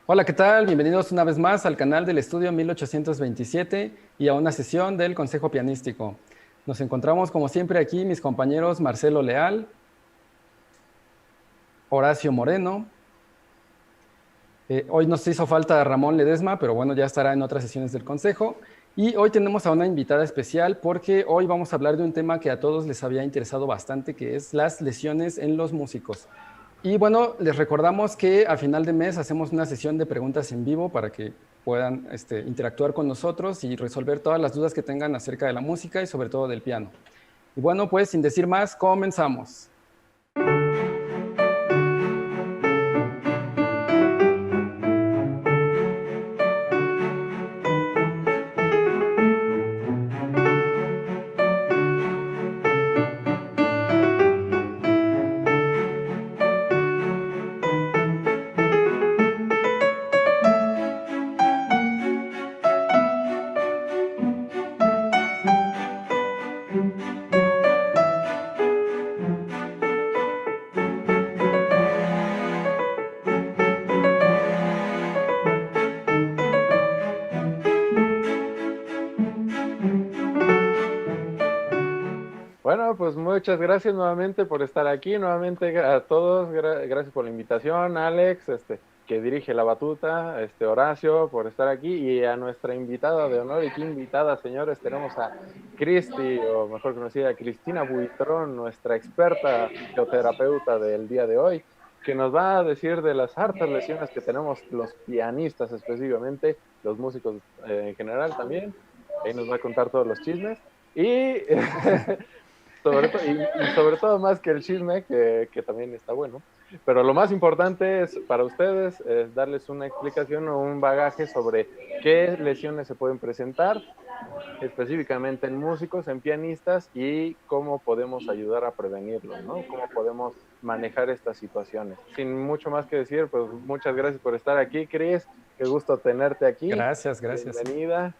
Hola, ¿qué tal? Bienvenidos una vez más al canal del Estudio 1827 y a una sesión del Consejo Pianístico. Nos encontramos como siempre aquí mis compañeros Marcelo Leal, Horacio Moreno. Hoy nos hizo falta Ramón Ledesma, pero bueno, ya estará en otras sesiones del Consejo. Y hoy tenemos a una invitada especial porque hoy vamos a hablar de un tema que a todos les había interesado bastante, que es las lesiones en los músicos. Y bueno, les recordamos que a final de mes hacemos una sesión de preguntas en vivo para que puedan interactuar con nosotros y resolver todas las dudas que tengan acerca de la música y sobre todo del piano. Y bueno, pues sin decir más, comenzamos. Bueno, pues muchas gracias nuevamente por estar aquí, nuevamente a todos, gracias por la invitación, Alex, que dirige la batuta, Horacio, por estar aquí, y a nuestra invitada de honor. ¿Y qué invitada, señores? Tenemos a Cristi, o mejor conocida, Cristina Buitrón, nuestra experta fisioterapeuta del día de hoy, que nos va a decir de las hartas lesiones que tenemos los pianistas específicamente, los músicos en general también. Ahí nos va a contar todos los chismes. Y y sobre todo más que el chisme, que también está bueno. Pero lo más importante es para ustedes es darles una explicación o un bagaje sobre qué lesiones se pueden presentar específicamente en músicos, en pianistas, y cómo podemos ayudar a prevenirlo, ¿no? Cómo podemos manejar estas situaciones. Sin mucho más que decir, pues muchas gracias por estar aquí, Cris. Qué gusto tenerte aquí. Gracias, gracias. Bienvenida.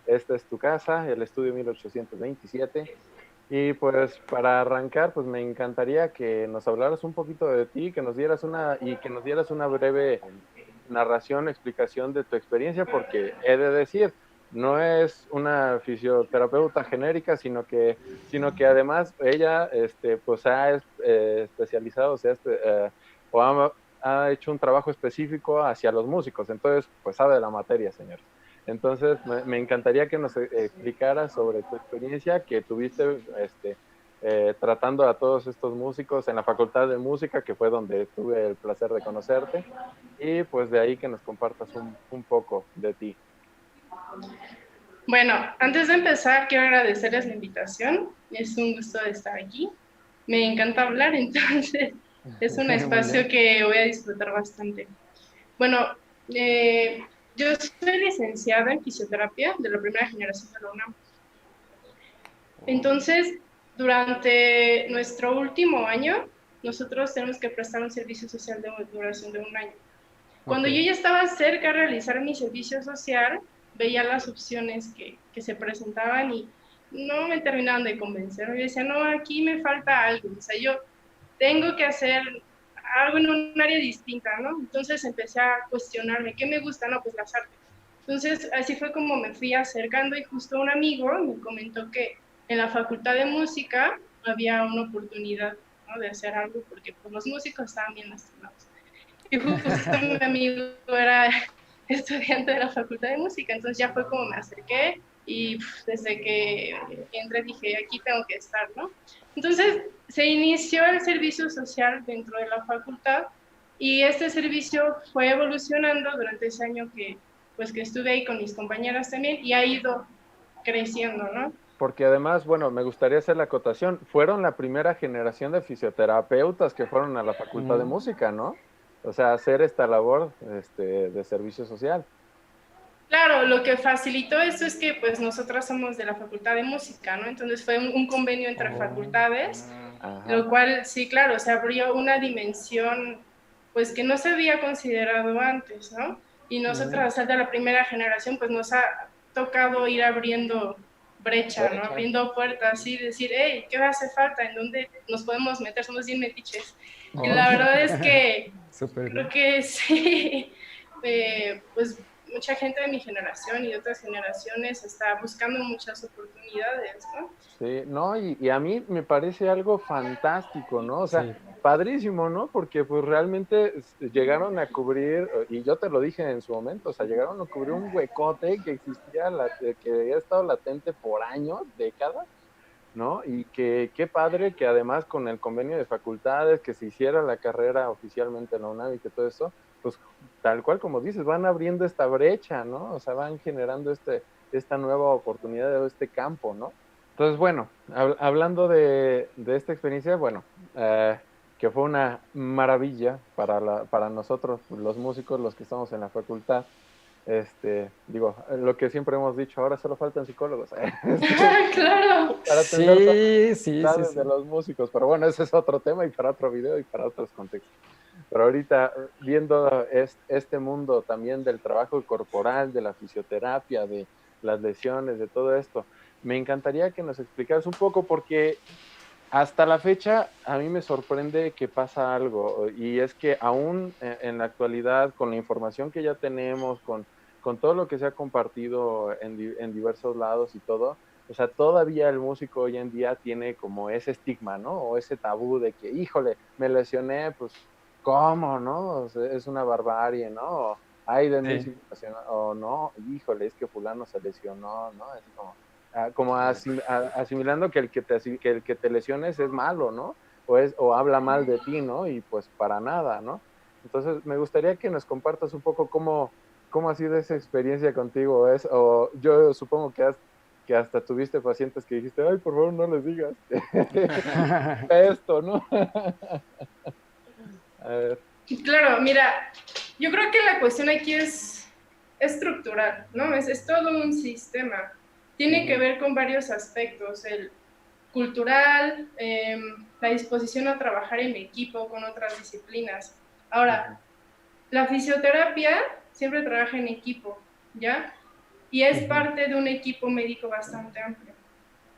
Esta es tu casa, el Estudio 1827. Y pues para arrancar, pues me encantaría que nos hablaras un poquito de ti, que nos dieras una breve narración, explicación de tu experiencia, porque he de decir, no es una fisioterapeuta genérica, sino que además ella pues ha especializado, o ha hecho un trabajo específico hacia los músicos, entonces pues sabe de la materia, señor. Entonces, me encantaría que nos explicaras sobre tu experiencia que tuviste tratando a todos estos músicos en la Facultad de Música, que fue donde tuve el placer de conocerte, y pues de ahí que nos compartas un poco de ti. Bueno, antes de empezar, quiero agradecerles la invitación. Es un gusto de estar aquí. Me encanta hablar, entonces es un Muy espacio bien. que voy a disfrutar bastante. Bueno, eh, yo soy licenciada en fisioterapia de la primera generación de la UNAM. Entonces, durante nuestro último año, nosotros tenemos que prestar un servicio social de duración de un año. Ok. Cuando yo ya estaba cerca de realizar mi servicio social, veía las opciones que se presentaban y no me terminaban de convencer. Yo decía, no, aquí me falta algo. O sea, yo tengo que hacer algo en un área distinta, ¿no? Entonces empecé a cuestionarme, ¿qué me gusta? No, pues las artes. Entonces, así fue como me fui acercando y justo un amigo me comentó que en la Facultad de Música había una oportunidad, ¿no?, de hacer algo porque pues, los músicos estaban bien lastimados. Y justo mi amigo era estudiante de la Facultad de Música, entonces ya fue como me acerqué y desde que entré dije, aquí tengo que estar, ¿no? Entonces se inició el servicio social dentro de la facultad y este servicio fue evolucionando durante ese año pues, que estuve ahí con mis compañeras también y ha ido creciendo, ¿no? Porque además, bueno, me gustaría hacer la acotación, fueron la primera generación de fisioterapeutas que fueron a la Facultad de Mm, Música, ¿no? O sea, hacer esta labor de servicio social. Claro, lo que facilitó esto es que pues nosotras somos de la Facultad de Música, ¿no? Entonces fue un convenio entre oh, facultades, Ajá. lo cual sí, claro, se abrió una dimensión pues que no se había considerado antes, ¿no? Y mm, nosotras, al ser de la primera generación, pues nos ha tocado ir abriendo brecha, ¿no? Brecha. Abriendo puertas y decir, hey, ¿qué hace falta? ¿En dónde nos podemos meter? Somos bien metiches. Y oh. la verdad es que Súper bien. Creo que sí, pues mucha gente de mi generación y de otras generaciones está buscando muchas oportunidades, ¿no? Sí, no, y a mí me parece algo fantástico, ¿no? O sea, Sí, padrísimo, ¿no? Porque pues realmente llegaron a cubrir, y yo te lo dije en su momento, o sea, llegaron a cubrir un huecote que existía, que había estado latente por años, décadas, ¿no? Y que qué padre que además con el convenio de facultades, que se hiciera la carrera oficialmente en la UNAM y que todo eso, pues tal cual como dices, van abriendo esta brecha, ¿no? O sea, van generando esta nueva oportunidad de este campo, ¿no? Entonces, bueno, hablando de esta experiencia, bueno, que fue una maravilla para nosotros, los músicos, los que estamos en la facultad, digo, lo que siempre hemos dicho, ahora solo faltan psicólogos, Claro. para atender todas sí, las sí, sí, necesidades de sí. los músicos, pero bueno, ese es otro tema y para otro video y para otros contextos. Pero ahorita viendo este mundo también del trabajo corporal, de la fisioterapia, de las lesiones, de todo esto, me encantaría que nos explicaras un poco porque hasta la fecha a mí me sorprende que pasa algo y es que aún en la actualidad, con la información que ya tenemos, con todo lo que se ha compartido en diversos lados y todo, o sea, todavía el músico hoy en día tiene como ese estigma, ¿no? O ese tabú de que, híjole, me lesioné, pues, ¿cómo, no? O sea, es una barbarie, ¿no? O, ay de mí Sí. si me lesionó, o no, híjole, es que fulano se lesionó, ¿no? Así como asimilando que el que te lesiones es malo, ¿no? O habla mal de ti, ¿no? Y pues para nada, ¿no? Entonces, me gustaría que nos compartas un poco cómo ha sido esa experiencia contigo, o yo supongo que hasta tuviste pacientes que dijiste, ay, por favor, no les digas esto, ¿no? A ver. Claro, mira, yo creo que la cuestión aquí es estructural, ¿no? Es todo un sistema. Tiene que ver con varios aspectos, el cultural, la disposición a trabajar en equipo con otras disciplinas. Ahora, la fisioterapia siempre trabaja en equipo, ¿ya? Y es parte de un equipo médico bastante amplio.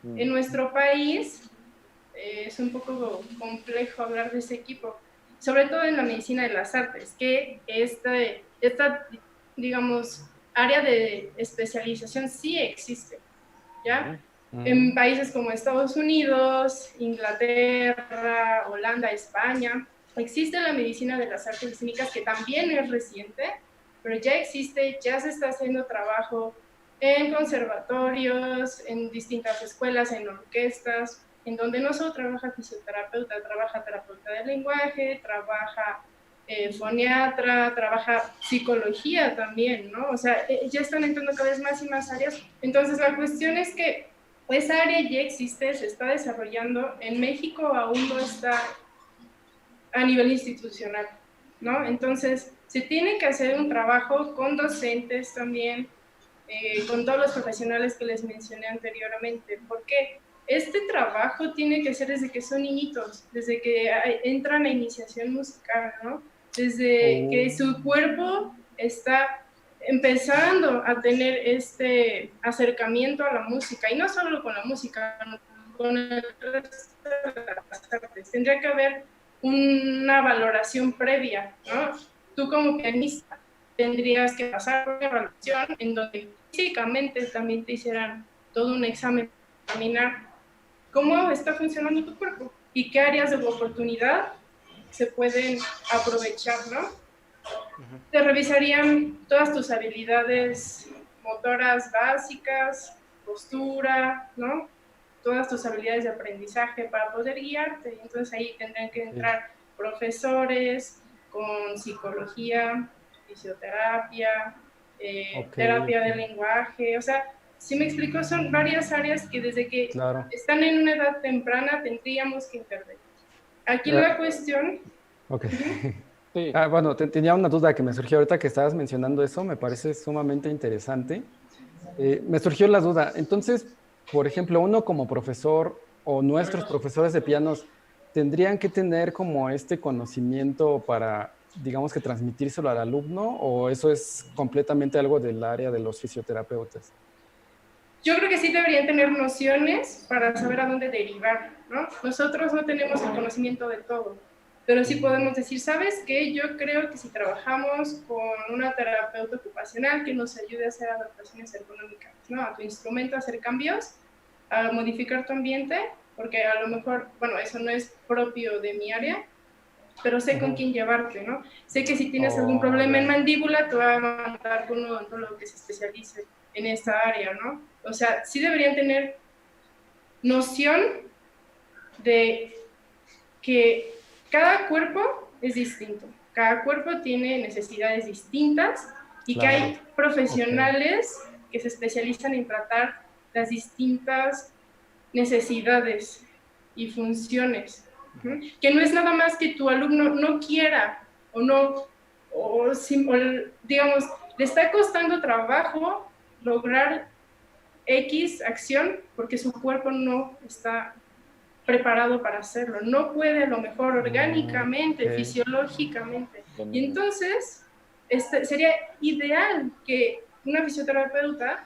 En nuestro país es un poco complejo hablar de ese equipo, sobre todo en la medicina de las artes, que esta digamos, área de especialización sí existe, ¿ya? En países como Estados Unidos, Inglaterra, Holanda, España, existe la medicina de las artes escénicas que también es reciente, pero ya existe, ya se está haciendo trabajo en conservatorios, en distintas escuelas, en orquestas, en donde no solo trabaja fisioterapeuta, trabaja terapeuta del lenguaje, trabaja foniatra, trabaja psicología también, ¿no? O sea, ya están entrando cada vez más y más áreas. Entonces, la cuestión es que esa área ya existe, se está desarrollando. En México aún no está a nivel institucional, ¿no? Entonces, se tiene que hacer un trabajo con docentes también, con todos los profesionales que les mencioné anteriormente. ¿Por qué? Este trabajo tiene que ser desde que son niñitos, desde que entran a iniciación musical, ¿no? Desde que su cuerpo está empezando a tener este acercamiento a la música, y no solo con la música, con el resto de las artes. Tendría que haber una valoración previa, ¿no? Tú como pianista tendrías que pasar por una evaluación en donde físicamente también te hicieran todo un examen para examinar cómo está funcionando tu cuerpo y qué áreas de oportunidad se pueden aprovechar, ¿no? Te revisarían todas tus habilidades motoras básicas, postura, ¿no? Todas tus habilidades de aprendizaje para poder guiarte. Entonces ahí tendrán que entrar profesores con psicología, fisioterapia, terapia del lenguaje. O sea, si me explico, son varias áreas que desde que Claro. están en una edad temprana tendríamos que intervenir. Aquí la cuestión... Ok. Sí. Bueno, tenía una duda que me surgió ahorita que estabas mencionando eso, me parece sumamente interesante. Me surgió la duda, entonces, por ejemplo, uno como profesor o nuestros profesores de pianos tendrían que tener como este conocimiento para, digamos que transmitírselo al alumno, o eso es completamente algo del área de los fisioterapeutas. Yo creo que sí deberían tener nociones para saber a dónde derivar, ¿no? Nosotros no tenemos el conocimiento de todo. pero sí podemos decir, ¿sabes qué? Yo creo que si trabajamos con una terapeuta ocupacional que nos ayude a hacer adaptaciones ergonómicas, ¿no? A tu instrumento, a hacer cambios, a modificar tu ambiente, porque a lo mejor, bueno, eso no es propio de mi área, pero sé con quién llevarte, ¿no? Sé que si tienes algún problema en mandíbula, te va a mandar con un odontólogo que se especialice en esta área, ¿no? O sea, sí deberían tener noción de que cada cuerpo es distinto, cada cuerpo tiene necesidades distintas y que hay profesionales que se especializan en tratar las distintas necesidades y funciones, ¿no? Que no es nada más que tu alumno no quiera o no, o digamos, le está costando trabajo lograr X acción porque su cuerpo no está preparado para hacerlo, no puede a lo mejor orgánicamente, fisiológicamente. Y entonces sería ideal que una fisioterapeuta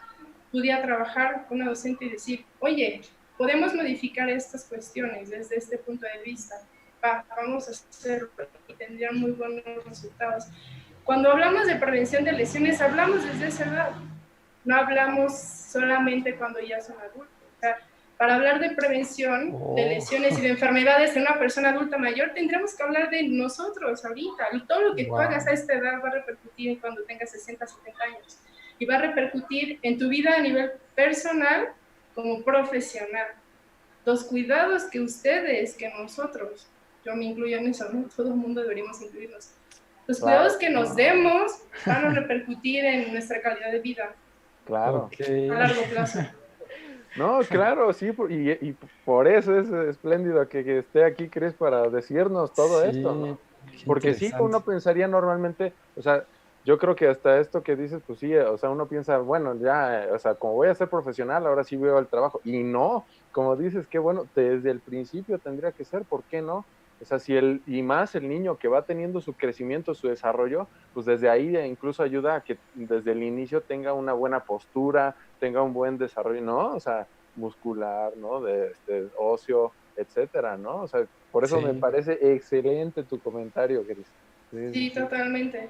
pudiera trabajar con una docente y decir, oye, podemos modificar estas cuestiones desde este punto de vista, vamos a hacerlo y tendrían muy buenos resultados. Cuando hablamos de prevención de lesiones, hablamos desde esa edad, no hablamos solamente cuando ya son adultos. O sea, para hablar de prevención de lesiones y de enfermedades en una persona adulta mayor, tendremos que hablar de nosotros ahorita. Y todo lo que tú hagas a esta edad va a repercutir cuando tengas 60, 70 años. Y va a repercutir en tu vida a nivel personal como profesional. Los cuidados que ustedes, que nosotros, yo me incluyo en eso, ¿no? Todo el mundo deberíamos incluirnos. Los cuidados que nos demos van a repercutir en nuestra calidad de vida. Claro. A largo plazo. No, claro, sí, y por eso es espléndido que esté aquí Cris para decirnos todo esto, ¿no? Porque sí, uno pensaría normalmente, o sea, yo creo que hasta esto que dices, pues sí, o sea, uno piensa, bueno, ya, o sea, como voy a ser profesional, ahora sí veo el trabajo. Y no, como dices, qué bueno, desde el principio tendría que ser, ¿por qué no? O sea, y más el niño que va teniendo su crecimiento, su desarrollo, pues desde ahí incluso ayuda a que desde el inicio tenga una buena postura, tenga un buen desarrollo, ¿no? O sea, muscular, ¿no? De óseo, etcétera, ¿no? O sea, por eso me parece excelente tu comentario, Cris. Sí, totalmente.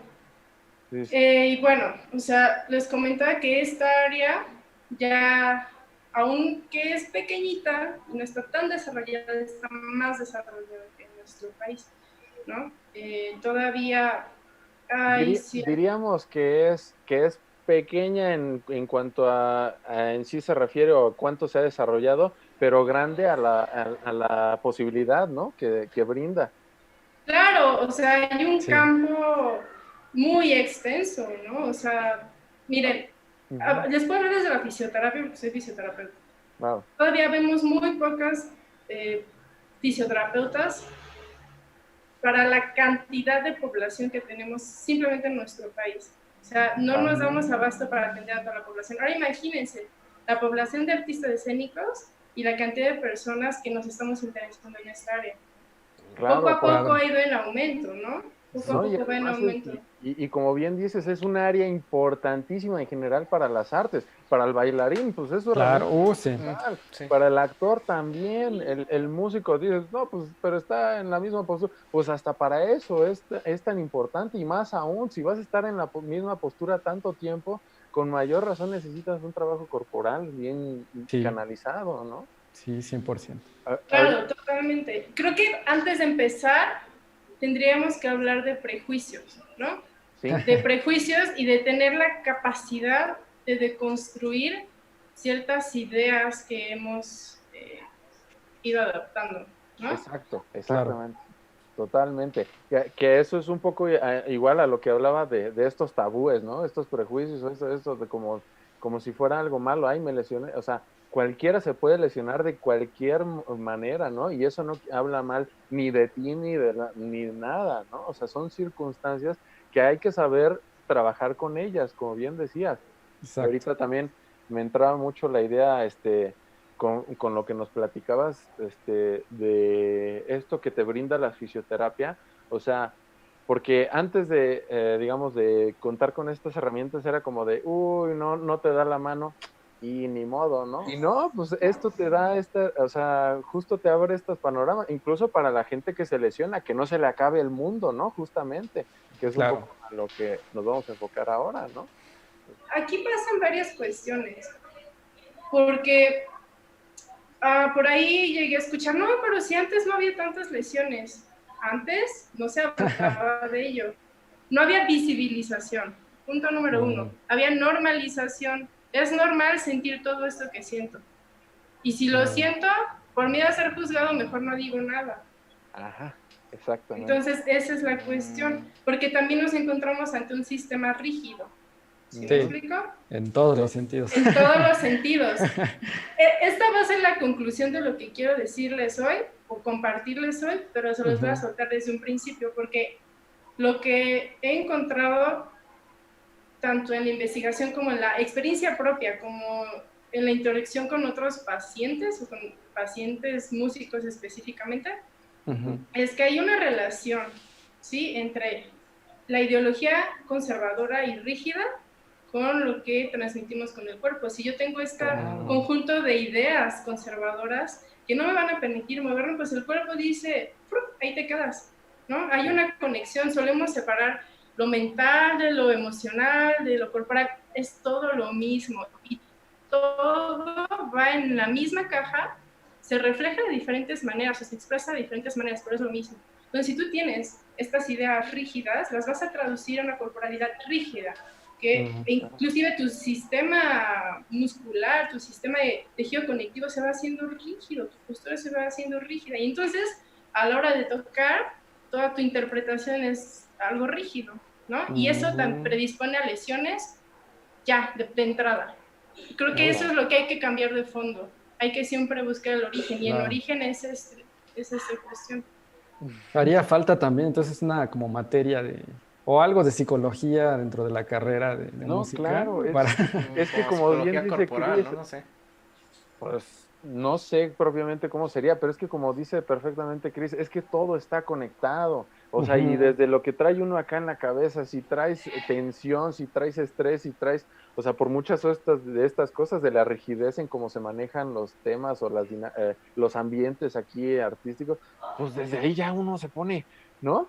Sí. Y bueno, o sea, les comentaba que esta área ya, aunque es pequeñita, no está tan desarrollada, está más desarrollada que en nuestro país, ¿no? Todavía hay diríamos que es pequeña en cuanto en sí se refiere o cuánto se ha desarrollado, pero grande a la posibilidad, ¿no? Que brinda. Claro, o sea, hay un campo muy extenso, ¿no? O sea, miren, les puedo hablar desde la fisioterapia porque soy fisioterapeuta. Wow. Todavía vemos muy pocas fisioterapeutas para la cantidad de población que tenemos simplemente en nuestro país. O sea, no nos damos abasto para atender a toda la población. Ahora imagínense la población de artistas escénicos y la cantidad de personas que nos estamos interesando en esta área. Claro, poco a poco ha ido en aumento, ¿no? Poco a poco va en aumento. Y como bien dices, es un área importantísima en general para las artes. Para el bailarín, pues eso es Para el actor también, el músico, dices, no, pues, pero está en la misma postura. Pues hasta para eso es tan importante y más aún, si vas a estar en la misma postura tanto tiempo, con mayor razón necesitas un trabajo corporal bien canalizado, ¿no? Sí, 100%. Claro, totalmente. Creo que antes de empezar tendríamos que hablar de prejuicios, ¿no? Sí. De prejuicios y de tener la capacidad de deconstruir ciertas ideas que hemos ido adaptando, ¿no? Exacto, exactamente. Claro. Totalmente. Que eso es un poco igual a lo que hablaba de estos tabúes, ¿no? Estos prejuicios, esto de como si fuera algo malo, ay, me lesioné, o sea, cualquiera se puede lesionar de cualquier manera, ¿no? Y eso no habla mal ni de ti ni de nada, ¿no? O sea, son circunstancias que hay que saber trabajar con ellas, como bien decías. Exacto. Ahorita también me entraba mucho la idea, con lo que nos platicabas, de esto que te brinda la fisioterapia, o sea, porque antes de, digamos, de contar con estas herramientas era como de, uy, no te da la mano. y ni modo, ¿no? Y no, pues esto te da o sea, justo te abre estos panoramas, incluso para la gente que se lesiona, que no se le acabe el mundo, ¿no? Justamente, que es un Claro. poco a lo que nos vamos a enfocar ahora, ¿no? Aquí pasan varias cuestiones, porque por ahí llegué a escuchar, no, pero si antes no había tantas lesiones, antes no se hablaba de ello, no había visibilización, punto número uno, había normalización, es normal sentir todo esto que siento, y si lo siento, por miedo a ser juzgado, mejor no digo nada. Ajá, exactamente. Entonces, esa es la cuestión, porque también nos encontramos ante un sistema rígido. ¿Sí me explico? En todos los sentidos. En todos los sentidos. Esta va a ser la conclusión de lo que quiero decirles hoy o compartirles hoy, pero se los voy a soltar desde un principio, porque lo que he encontrado tanto en la investigación como en la experiencia propia, como en la interacción con otros pacientes o con pacientes músicos específicamente, es que hay una relación, ¿sí?, entre la ideología conservadora y rígida con lo que transmitimos con el cuerpo. Si yo tengo este conjunto de ideas conservadoras que no me van a permitir moverme, pues el cuerpo dice, ahí te quedas, ¿no? Hay una conexión, solemos separar lo mental de lo emocional, de lo corporal, es todo lo mismo y todo va en la misma caja, se refleja de diferentes maneras, o se expresa de diferentes maneras, pero es lo mismo. Entonces, si tú tienes estas ideas rígidas, las vas a traducir a una corporalidad rígida, que inclusive tu sistema muscular, tu sistema de tejido conectivo se va haciendo rígido, tu postura se va haciendo rígida, y entonces, a la hora de tocar, toda tu interpretación es algo rígido, ¿no? Y eso predispone a lesiones ya, de entrada. Creo que eso es lo que hay que cambiar de fondo. Hay que siempre buscar el origen, y el origen es esta cuestión. Haría falta también entonces una como materia o algo de psicología dentro de la carrera de música. Claro, es que como bien dice corporal, Chris, no sé. Pues no sé propiamente cómo sería, pero es que como dice perfectamente Chris, es que todo está conectado. O sea, y desde lo que trae uno acá en la cabeza, si traes tensión, si traes estrés, si traes, o sea, por muchas de estas cosas, de la rigidez en cómo se manejan los temas o los ambientes aquí artísticos, pues desde ahí ya uno se pone, ¿no?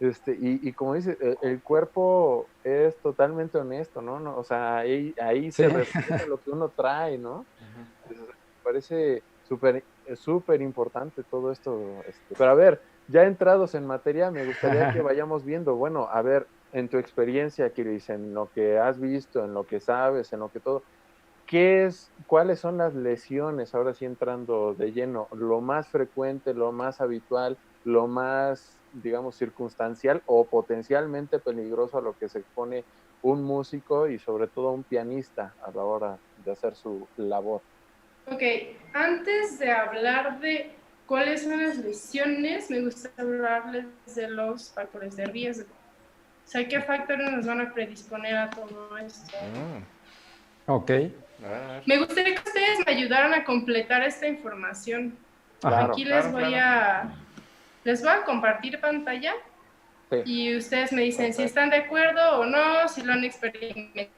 Y como dice, el cuerpo es totalmente honesto, ¿no? O sea, ahí se refleja lo que uno trae, ¿no? Me parece súper importante todo esto. Pero a ver, ya entrados en materia, me gustaría que vayamos viendo, bueno, a ver, en tu experiencia, Chris, en lo que has visto, en lo que sabes, en lo que todo, ¿cuáles son las lesiones, ahora sí entrando de lleno, lo más frecuente, lo más habitual, lo más, digamos, circunstancial o potencialmente peligroso a lo que se expone un músico y sobre todo un pianista a la hora de hacer su labor? Ok, antes de hablar de cuáles son las lesiones, me gusta hablarles de los factores de riesgo. O sea, ¿qué factores nos van a predisponer a todo esto? Ok. Me gustaría que ustedes me ayudaran a completar esta información. Claro, aquí les voy a compartir pantalla y ustedes me dicen si están de acuerdo o no, si lo han experimentado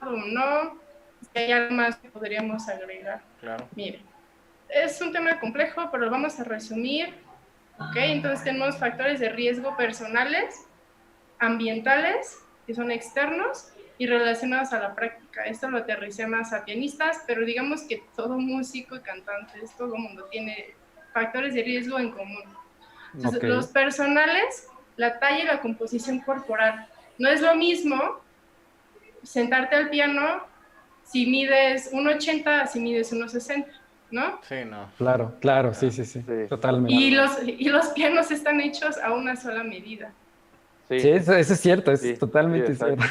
o no, si hay algo más que podríamos agregar. Claro. Miren, es un tema complejo, pero lo vamos a resumir. Ok, entonces tenemos factores de riesgo personales, ambientales, que son externos, y relacionados a la práctica. Esto lo aterricé más a pianistas, pero digamos que todo músico y cantante, todo el mundo tiene factores de riesgo en común. Entonces, los personales, la talla y la composición corporal. No es lo mismo sentarte al piano si mides 1,80 si mides 1,60, ¿no? Sí, no. Claro, sí, totalmente. Y los pianos están hechos a una sola medida. Sí, eso es cierto, es totalmente cierto.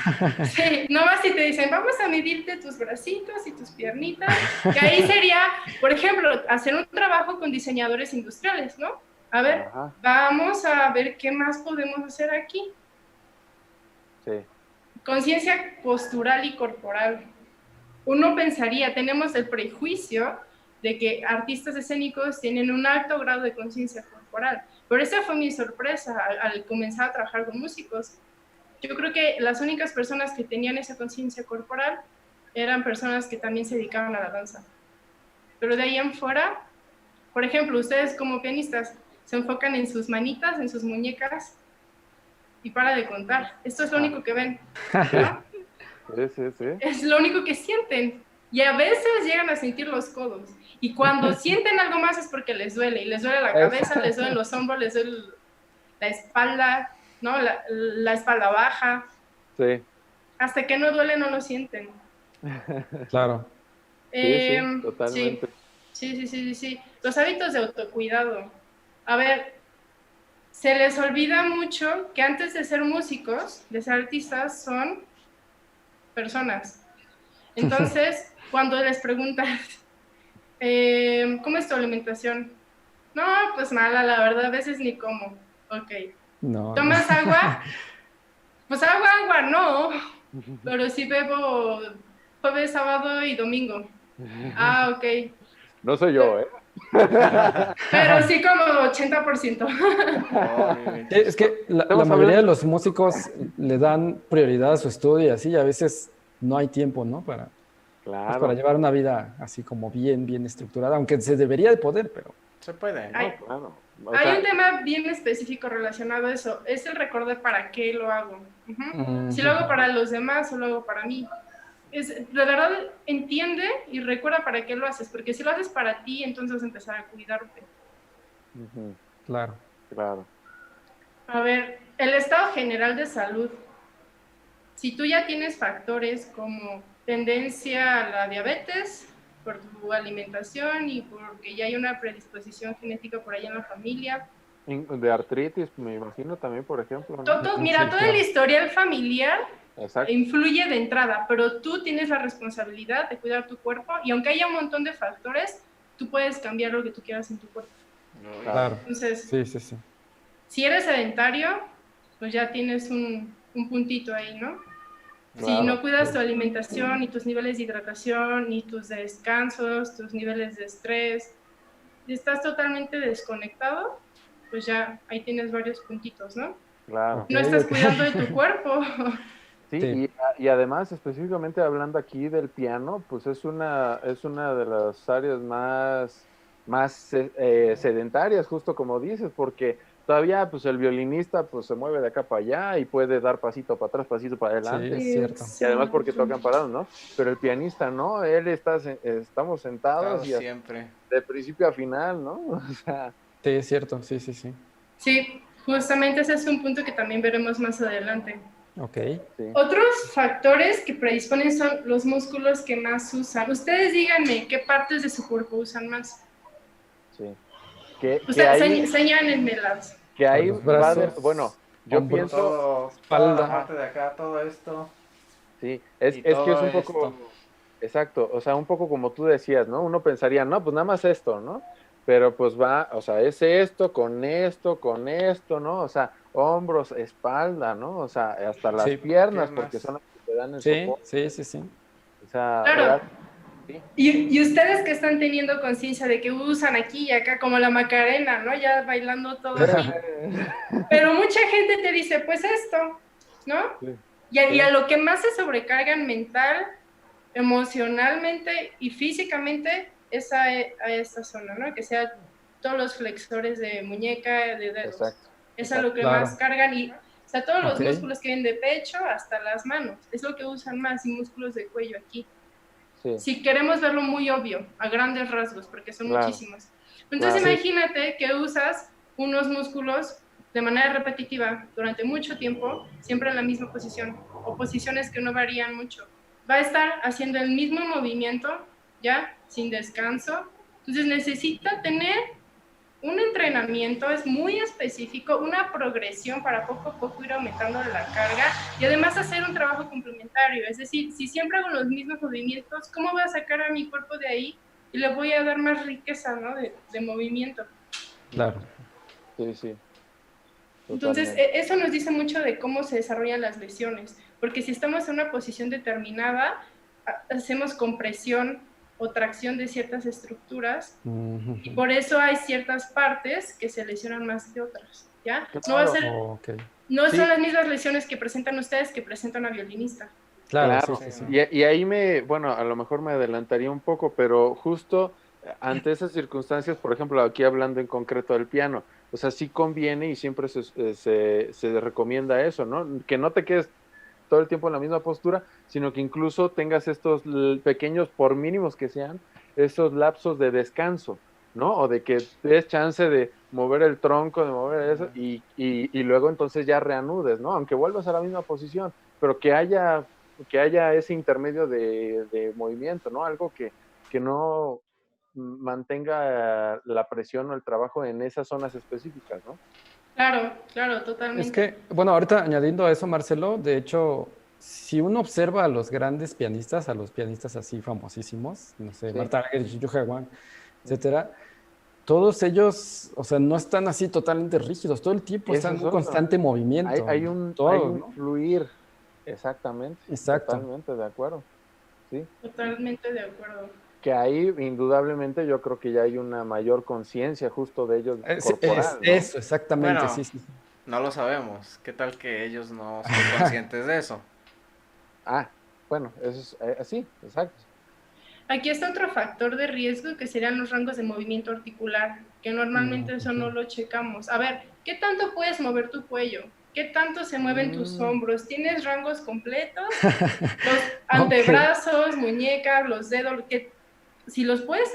Sí, nomás si te dicen, vamos a medirte tus bracitos y tus piernitas, que ahí sería, por ejemplo, hacer un trabajo con diseñadores industriales, ¿no? A ver, vamos a ver qué más podemos hacer aquí. Sí. Conciencia postural y corporal. Uno pensaría, tenemos el prejuicio de que artistas escénicos tienen un alto grado de conciencia corporal, pero esa fue mi sorpresa al comenzar a trabajar con músicos. Yo creo que las únicas personas que tenían esa conciencia corporal eran personas que también se dedicaban a la danza. Pero de ahí en fuera, por ejemplo, ustedes como pianistas se enfocan en sus manitas, en sus muñecas y para de contar. Esto es lo único que ven, ¿no? Sí. Es lo único que sienten. Y a veces llegan a sentir los codos. Y cuando sienten algo más es porque les duele. Y les duele la cabeza, les duelen los hombros, les duele la espalda, ¿no? La espalda baja. Sí. Hasta que no duele, no lo sienten. Claro. Sí, totalmente. Sí. Los hábitos de autocuidado. A ver, se les olvida mucho que antes de ser músicos, de ser artistas, son personas. Entonces, cuando les preguntas, ¿cómo es tu alimentación? No, pues mala, la verdad, a veces ni como. Ok. No. ¿Tomas agua? Pues agua, no. Pero sí bebo jueves, sábado y domingo. Ah, ok. No soy yo, ¿eh? Pero sí como 80%. Es que la mayoría de los músicos le dan prioridad a su estudio y así, y a veces no hay tiempo, ¿no? Pues para llevar una vida así como bien estructurada, aunque se debería de poder, pero... Se puede, ¿no? Claro. Hay un tema bien específico relacionado a eso, es el recordar para qué lo hago. Si lo hago para los demás o lo hago para mí. De verdad, entiende y recuerda para qué lo haces, porque si lo haces para ti, entonces vas a empezar a cuidarte. Claro. A ver, el estado general de salud. Si tú ya tienes factores como tendencia a la diabetes, por tu alimentación y porque ya hay una predisposición genética por ahí en la familia. De artritis, me imagino también, por ejemplo, ¿no? Todo el historial familiar influye de entrada, pero tú tienes la responsabilidad de cuidar tu cuerpo y aunque haya un montón de factores, tú puedes cambiar lo que tú quieras en tu cuerpo. Claro. Entonces, sí. Si eres sedentario, pues ya tienes un puntito ahí, ¿no? Claro. Si no cuidas tu alimentación, ni tus niveles de hidratación, ni tus descansos, tus niveles de estrés, si estás totalmente desconectado, pues ya ahí tienes varios puntitos, ¿no? Claro. No estás cuidando de tu cuerpo. Sí. Y además, específicamente hablando aquí del piano, pues es una de las áreas más sedentarias, justo como dices, porque todavía pues el violinista pues se mueve de acá para allá y puede dar pasito para atrás, pasito para adelante. Sí, es cierto. Y además porque tocan parados, ¿no? Pero el pianista no, estamos sentados y siempre. De principio a final, ¿no? O sea, sí, es cierto, sí. Sí, justamente ese es un punto que también veremos más adelante. Ok. Sí. Otros factores que predisponen son los músculos que más usan. Ustedes díganme qué partes de su cuerpo usan más. Sí. Señálenmelas. Que ahí los brazos, bueno, yo hombros, pienso espalda. Toda la parte de acá, todo esto. Sí, es que es un poco, exacto, o sea, un poco como tú decías, ¿no? Uno pensaría, no, pues nada más esto, ¿no? Pero pues o sea, es esto, con esto, ¿no? O sea, hombros, espalda, ¿no? O sea, hasta las piernas, porque son las que te dan el soporte. Sí. O sea, claro. Y ustedes que están teniendo conciencia de que usan aquí y acá como la Macarena, ¿no? Ya bailando todo así. Pero mucha gente te dice, pues esto, ¿no? Sí. Y a lo que más se sobrecargan mental, emocionalmente y físicamente es a esta zona, ¿no? Que sea todos los flexores de muñeca, de dedos. Exacto. Es a lo que más cargan y, o sea, todos los músculos que vienen de pecho hasta las manos, es lo que usan más y músculos de cuello aquí. Sí. Si queremos verlo muy obvio, a grandes rasgos, porque son muchísimos. Entonces imagínate que usas unos músculos de manera repetitiva durante mucho tiempo, siempre en la misma posición, o posiciones que no varían mucho. Va a estar haciendo el mismo movimiento, ya, sin descanso. Entonces necesita tener un entrenamiento, es muy específico, una progresión para poco a poco ir aumentando la carga y además hacer un trabajo complementario. Es decir, si siempre hago los mismos movimientos, ¿cómo voy a sacar a mi cuerpo de ahí? Y le voy a dar más riqueza, ¿no? de movimiento. Claro. Sí. Entonces, eso nos dice mucho de cómo se desarrollan las lesiones, porque si estamos en una posición determinada, hacemos compresión o tracción de ciertas estructuras y por eso hay ciertas partes que se lesionan más que otras, ¿ya? No va a ser, no son las mismas lesiones que presentan ustedes que presenta una violinista. Claro, sí, Claro, sí, sí. y ahí bueno, a lo mejor me adelantaría un poco, pero justo ante esas circunstancias, por ejemplo, aquí hablando en concreto del piano, o sea, sí conviene y siempre se recomienda eso, ¿no? Que no te quedes todo el tiempo en la misma postura, sino que incluso tengas estos pequeños, por mínimos que sean, esos lapsos de descanso, ¿no? O de que des chance de mover el tronco, de mover eso, y luego entonces ya reanudes, ¿no? Aunque vuelvas a la misma posición, pero que haya ese intermedio de movimiento, ¿no? Algo que no mantenga la presión o el trabajo en esas zonas específicas, ¿no? Claro, claro, Es totalmente. que, bueno, ahorita añadiendo a eso, Marcelo, de hecho, si uno observa a los grandes pianistas, a los pianistas así famosísimos, no sé, Sí, Marta Argerich, Yuja Wang, etcétera, todos ellos, o sea, no están así totalmente rígidos, todo el tiempo ese están en es un otro. constante Hay, movimiento, hay un, hay todos, un ¿no? fluir, exactamente, Exacto. totalmente de acuerdo, sí. Totalmente de acuerdo. Que ahí indudablemente yo creo que ya hay una mayor conciencia justo de ellos Es corporal, ¿no? eso, exactamente, Bueno, sí, sí. Sí. no lo sabemos. ¿Qué tal que ellos no son conscientes de eso? Ah, bueno, eso es así, exacto. Aquí está otro factor de riesgo que serían los rangos de movimiento articular, que normalmente eso no Ujú. lo checamos. A ver, ¿qué tanto puedes mover tu cuello? ¿Qué tanto se mueven tus Mm, hombros? ¿Tienes rangos completos? Los Ok, antebrazos, muñecas, los dedos, que si los puedes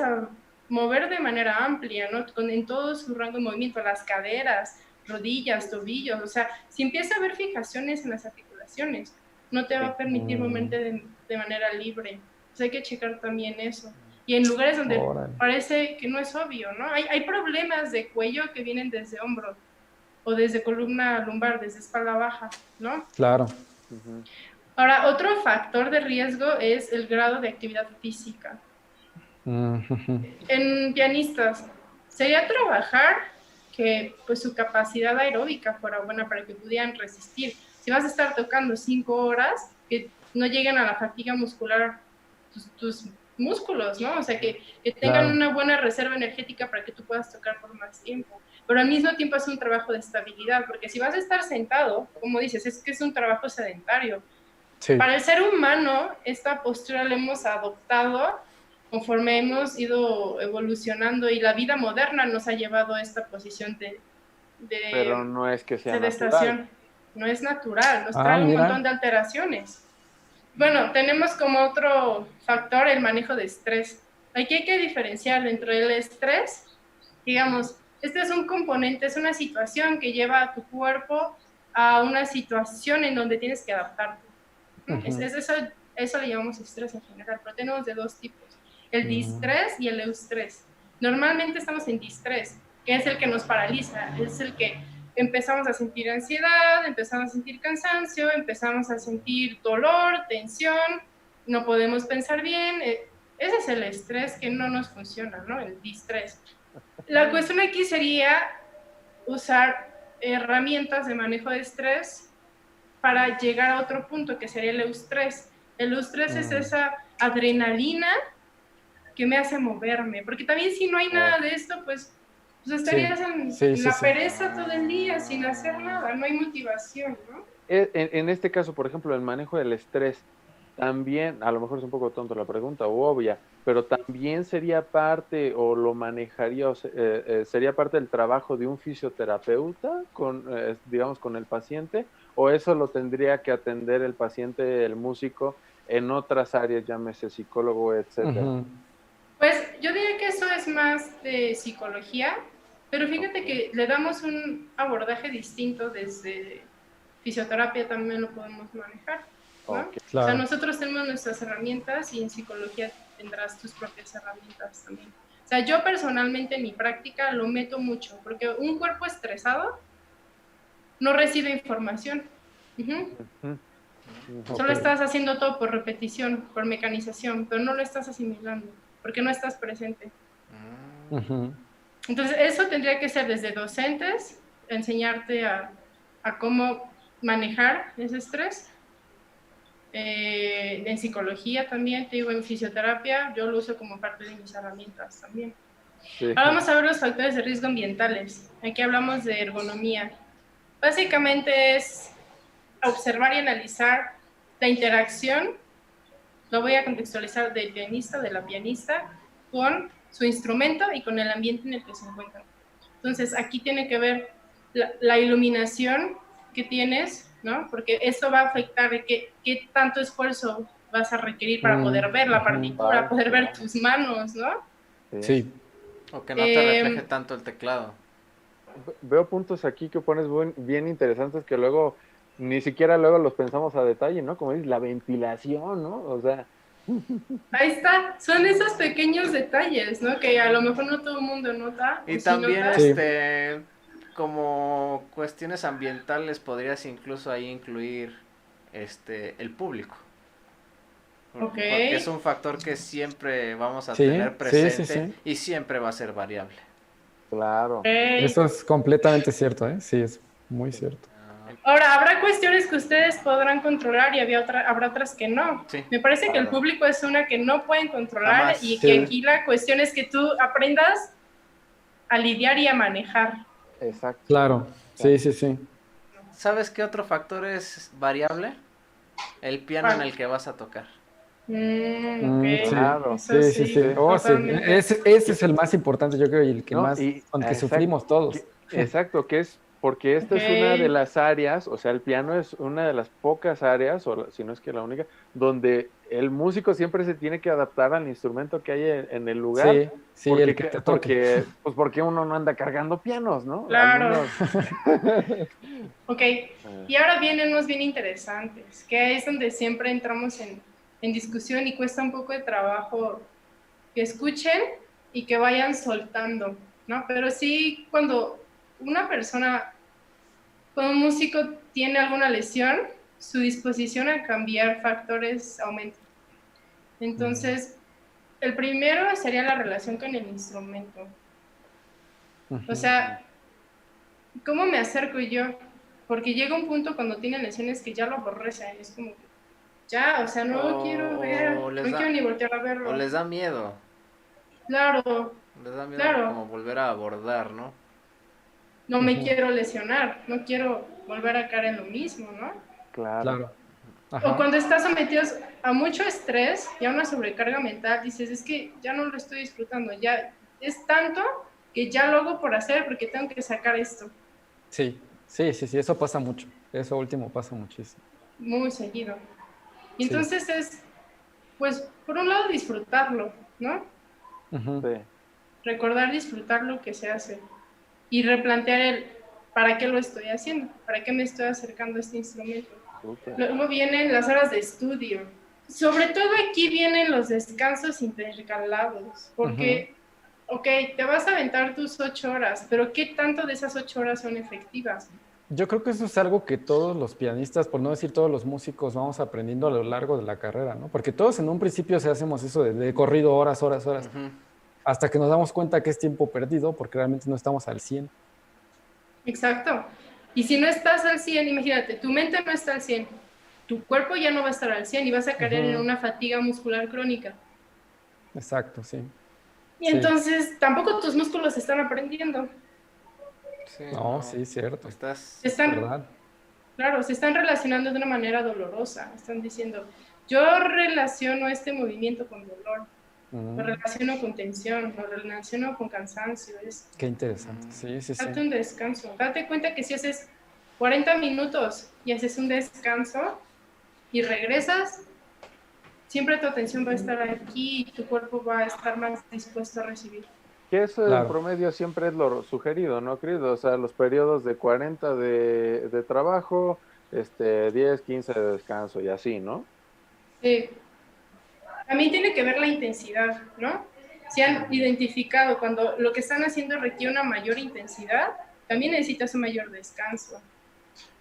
mover de manera amplia, ¿no? En todo su rango de movimiento, las caderas, rodillas, tobillos, o sea, si empieza a haber fijaciones en las articulaciones, no te va sí. a permitir moverte mm, de manera libre. Entonces hay que checar también eso. Y en lugares donde órale, parece que no es obvio, ¿no? Hay problemas de cuello que vienen desde hombro o desde columna lumbar, desde espalda baja, ¿no? claro. Ujú. Ahora, otro factor de riesgo es el grado de actividad física. Ujú. En pianistas, sería trabajar que pues su capacidad aeróbica fuera buena para que pudieran resistir. Si vas a estar tocando 5 horas, que no lleguen a la fatiga muscular tus músculos, ¿no? O sea, que tengan Claro. una buena reserva energética para que tú puedas tocar por más tiempo. Pero al mismo tiempo es un trabajo de estabilidad, porque si vas a estar sentado, como dices, es que es un trabajo sedentario. Sí. Para el ser humano, esta postura la hemos adoptado conforme hemos ido evolucionando y la vida moderna nos ha llevado a esta posición Pero de no es que sea natural. sedestación. No es natural, nos Ah, trae un montón mira. de alteraciones. Bueno, tenemos como otro factor el manejo de estrés. Aquí hay que diferenciar dentro del estrés, digamos, este es un componente, es una situación que lleva a tu cuerpo a una situación en donde tienes que adaptarte. Ujú. Eso le llamamos estrés en general, pero tenemos de dos tipos, el Mm, distrés y el eustrés. Normalmente estamos en distrés, que es el que nos paraliza, es el que empezamos a sentir ansiedad, empezamos a sentir cansancio, empezamos a sentir dolor, tensión, no podemos pensar bien. Ese es el estrés que no nos funciona, ¿no? El distrés. La cuestión aquí sería usar herramientas de manejo de estrés para llegar a otro punto que sería el eustrés. El eustrés es mm. esa adrenalina que me hace moverme, porque también si no hay nada de esto, pues Sí, estarías en sí, sí, la sí. pereza todo el día sin hacer nada, no hay motivación, ¿no? En este caso, por ejemplo, el manejo del estrés, también, a lo mejor es un poco tonto la pregunta o obvia, pero también sería parte o lo manejaría, sería parte del trabajo de un fisioterapeuta digamos, con el paciente, o eso lo tendría que atender el paciente, el músico, en otras áreas, llámese psicólogo, etcétera. Ujú. Pues yo diría que eso es más de psicología, pero Ok, fíjate que le damos un abordaje distinto desde fisioterapia también lo podemos manejar, ¿no? ok. O sea, Claro. nosotros tenemos nuestras herramientas y en psicología tendrás tus propias herramientas también. O sea, yo personalmente en mi práctica lo meto mucho, porque un cuerpo estresado no recibe información. Uh-huh. Ujú, Ok. Solo estás haciendo todo por repetición, por mecanización, pero no lo estás asimilando, porque no estás presente. Ujú. Entonces, eso tendría que ser desde docentes, enseñarte a cómo manejar ese estrés. En psicología también, te digo, en fisioterapia, yo lo uso como parte de mis herramientas también. sí. Ahora vamos a ver los factores de riesgo ambientales. Aquí hablamos de ergonomía. Básicamente es observar y analizar la interacción, lo voy a contextualizar del pianista, de la pianista, con su instrumento y con el ambiente en el que se encuentran. Entonces, aquí tiene que ver la iluminación que tienes, ¿no? Porque eso va a afectar qué tanto esfuerzo vas a requerir para poder ver la partitura, poder ver tus manos, ¿no? Sí. O que no te refleje tanto el teclado. Veo puntos aquí que pones bien interesantes que luego ni siquiera luego los pensamos a detalle, ¿no? Como dices, la ventilación, ¿no? O sea, ahí está, son esos pequeños detalles, ¿no? Que a lo mejor no todo el mundo nota. Y sí también, nota. como cuestiones ambientales, podrías incluso ahí incluir, el público. Porque es un factor que siempre vamos a tener presente y siempre va a ser variable. claro. Eso es completamente cierto, ¿eh? Sí, es muy cierto. Ahora, habrá cuestiones que ustedes podrán controlar y habrá otras que no. Sí. Me parece que el público es una que no pueden controlar. Jamás. Y que aquí la cuestión es que tú aprendas a lidiar y a manejar. Exacto. Claro, sí, sí, sí. ¿Sabes qué otro factor es variable? El piano en el que vas a tocar. Okay. Claro. Sí. Oh, sí. Ese es el más importante, yo creo, y el que más, con que sufrimos todos. Exacto, que es porque esta es una de las áreas, o sea, el piano es una de las pocas áreas, o si no es que la única, donde el músico siempre se tiene que adaptar al instrumento que hay en el lugar. Sí, porque, el que te toque. Porque uno no anda cargando pianos, ¿no? Claro. Ok, y ahora vienen unos bien interesantes, que es donde siempre entramos en discusión y cuesta un poco de trabajo que escuchen y que vayan soltando, ¿no? Pero sí, cuando un músico tiene alguna lesión, su disposición a cambiar factores aumenta. Entonces, el primero sería la relación con el instrumento. O sea, ¿cómo me acerco yo? Porque llega un punto cuando tienen lesiones que ya lo aborrecen, es como que ya, o sea, no quiero ver, no quiero ni voltear a verlo. O les da miedo. Claro. Les da miedo como volver a abordar, ¿no? No me quiero lesionar, no quiero volver a caer en lo mismo, ¿no? Claro. Ajá. O cuando estás sometidos a mucho estrés y a una sobrecarga mental, dices, es que ya no lo estoy disfrutando, ya es tanto que ya lo hago por hacer porque tengo que sacar esto. Sí, eso pasa mucho, eso último pasa muchísimo. Muy seguido. Y entonces es, pues, por un lado disfrutarlo, ¿no? Sí. Recordar disfrutar lo que se hace y replantear ¿para qué lo estoy haciendo? ¿Para qué me estoy acercando a este instrumento? Luego vienen las horas de estudio. Sobre todo aquí vienen los descansos intercalados, porque, te vas a aventar tus 8 horas, pero ¿qué tanto de esas 8 horas son efectivas? Yo creo que eso es algo que todos los pianistas, por no decir todos los músicos, vamos aprendiendo a lo largo de la carrera, ¿no? Porque todos en un principio hacemos eso de corrido horas, hasta que nos damos cuenta que es tiempo perdido porque realmente no estamos al 100. Exacto. Y si no estás al 100, imagínate, tu mente no está al 100, tu cuerpo ya no va a estar al 100 y vas a caer en una fatiga muscular crónica. Exacto, sí. Y entonces tampoco tus músculos están aprendiendo. Sí, sí, cierto. ¿Verdad? Claro, se están relacionando de una manera dolorosa. Están diciendo, yo relaciono este movimiento con dolor, lo relaciono con tensión, lo relaciono con cansancio. Qué interesante, sí. Date un descanso. Date cuenta que si haces 40 minutos y haces un descanso y regresas, siempre tu atención va a estar aquí y tu cuerpo va a estar más dispuesto a recibir. Que eso en promedio siempre es lo sugerido, ¿no, Cris? O sea, los periodos de 40 de trabajo, 10, 15 de descanso y así, ¿no? Sí. También tiene que ver la intensidad, ¿no? Si han identificado cuando lo que están haciendo requiere una mayor intensidad, también necesitas un mayor descanso.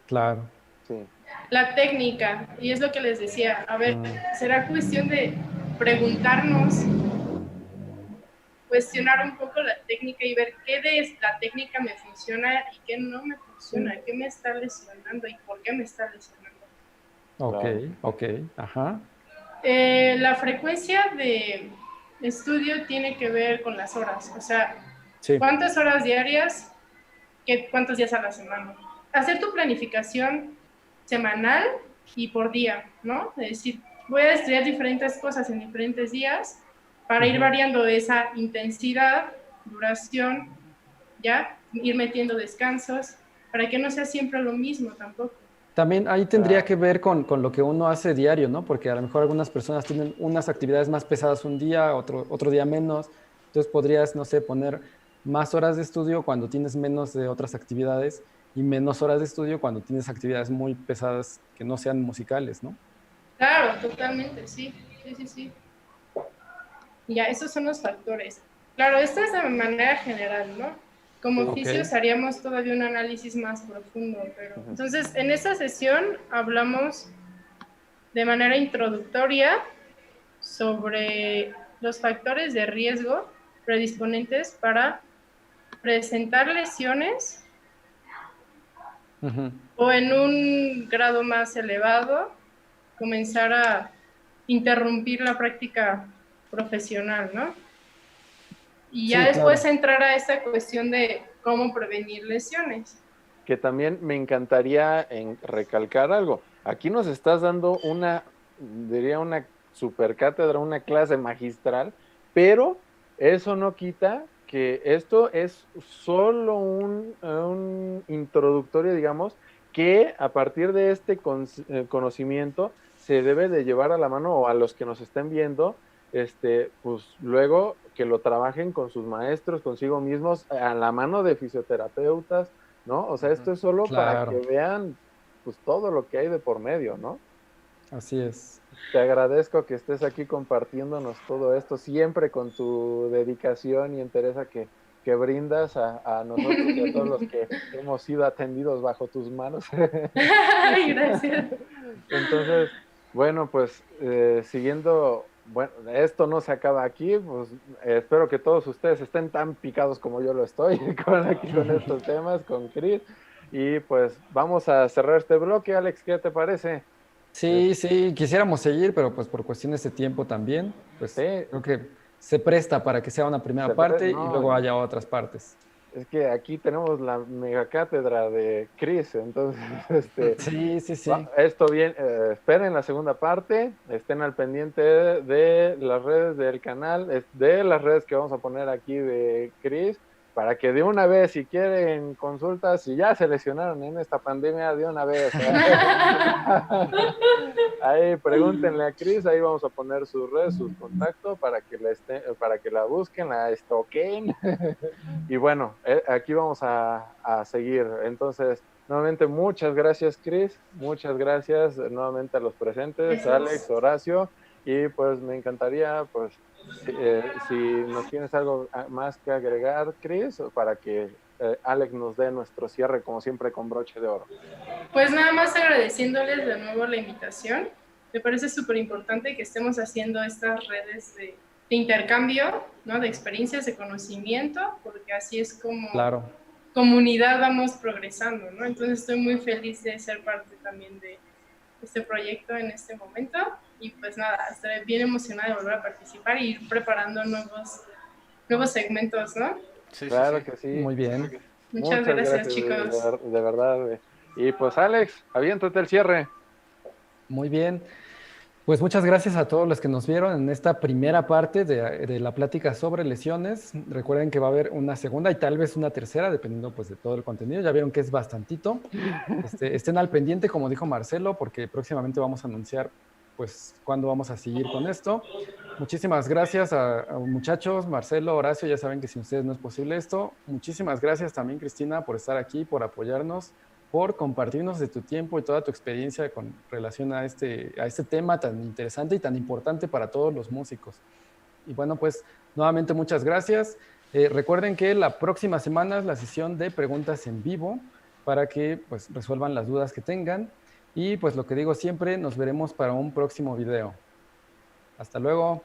Claro. Sí. La técnica, y es lo que les decía, a ver, será cuestión de preguntarnos, cuestionar un poco la técnica y ver qué de la técnica me funciona y qué no me funciona, qué me está lesionando y por qué me está lesionando. Ok, ajá. La frecuencia de estudio tiene que ver con las horas, o sea, ¿cuántas horas diarias? ¿Cuántos días a la semana? Hacer tu planificación semanal y por día, ¿no? Es decir, voy a estudiar diferentes cosas en diferentes días para ir variando esa intensidad, duración, ¿ya? Ir metiendo descansos, para que no sea siempre lo mismo tampoco. También ahí tendría que ver con lo que uno hace diario, ¿no? Porque a lo mejor algunas personas tienen unas actividades más pesadas un día, otro día menos. Entonces podrías, no sé, poner más horas de estudio cuando tienes menos de otras actividades y menos horas de estudio cuando tienes actividades muy pesadas que no sean musicales, ¿no? Claro, totalmente, sí. Sí. Ya, esos son los factores. Claro, esto es de manera general, ¿no? Como oficios haríamos todavía un análisis más profundo, pero entonces en esta sesión hablamos de manera introductoria sobre los factores de riesgo predisponentes para presentar lesiones o en un grado más elevado comenzar a interrumpir la práctica profesional, ¿no? Y ya después entrar a esta cuestión de cómo prevenir lesiones. Que también me encantaría recalcar algo. Aquí nos estás dando diría una super cátedra, una clase magistral, pero eso no quita que esto es solo un introductorio, digamos, que a partir de este conocimiento se debe de llevar a la mano, o a los que nos estén viendo, pues luego que lo trabajen con sus maestros, consigo mismos, a la mano de fisioterapeutas, ¿no? O sea, esto es solo para que vean pues todo lo que hay de por medio, ¿no? Así es. Te agradezco que estés aquí compartiéndonos todo esto, siempre con tu dedicación y entereza que brindas a nosotros y a todos los que hemos sido atendidos bajo tus manos. Ay, gracias. Entonces, bueno, pues siguiendo, bueno, esto no se acaba aquí, pues espero que todos ustedes estén tan picados como yo lo estoy con estos temas, con Chris, y pues vamos a cerrar este bloque. Alex, ¿qué te parece? Sí, quisiéramos seguir, pero pues por cuestiones de tiempo también, pues sí. Creo que se presta para que sea una primera parte y luego haya otras partes. Es que aquí tenemos la megacátedra de Chris, entonces, sí. Esto bien, esperen la segunda parte, estén al pendiente de las redes del canal, de las redes que vamos a poner aquí de Chris, para que de una vez, si quieren consultas, si ya se lesionaron en esta pandemia, de una vez. Ahí pregúntenle a Chris, ahí vamos a poner sus redes, sus contactos, para que la busquen, la stalkeen. Y bueno, aquí vamos a seguir. Entonces, nuevamente, muchas gracias, Chris. Muchas gracias nuevamente a los presentes, Alex, Horacio. Y pues me encantaría, pues, si nos tienes algo más que agregar, Chris, para que Alex nos dé nuestro cierre, como siempre, con broche de oro. Pues nada más agradeciéndoles de nuevo la invitación. Me parece súper importante que estemos haciendo estas redes de intercambio, ¿no? De experiencias, de conocimiento, porque así es como comunidad vamos progresando, ¿no? Entonces estoy muy feliz de ser parte también de este proyecto en este momento, y pues nada, estaré bien emocionada de volver a participar y ir preparando nuevos segmentos, ¿no? Sí, claro que sí. Muy bien. Muchas gracias, chicos. De verdad. Y pues Alex, aviéntate el cierre. Muy bien. Pues muchas gracias a todos los que nos vieron en esta primera parte de la plática sobre lesiones. Recuerden que va a haber una segunda y tal vez una tercera, dependiendo pues de todo el contenido. Ya vieron que es bastantito. Estén al pendiente, como dijo Marcelo, porque próximamente vamos a anunciar pues cuándo vamos a seguir con esto. Muchísimas gracias a muchachos, Marcelo, Horacio, ya saben que sin ustedes no es posible esto. Muchísimas gracias también, Cristina, por estar aquí, por apoyarnos, por compartirnos de tu tiempo y toda tu experiencia con relación a este tema tan interesante y tan importante para todos los músicos. Y bueno, pues nuevamente muchas gracias. Recuerden que la próxima semana es la sesión de preguntas en vivo para que pues resuelvan las dudas que tengan. Y pues lo que digo siempre, nos veremos para un próximo video. Hasta luego.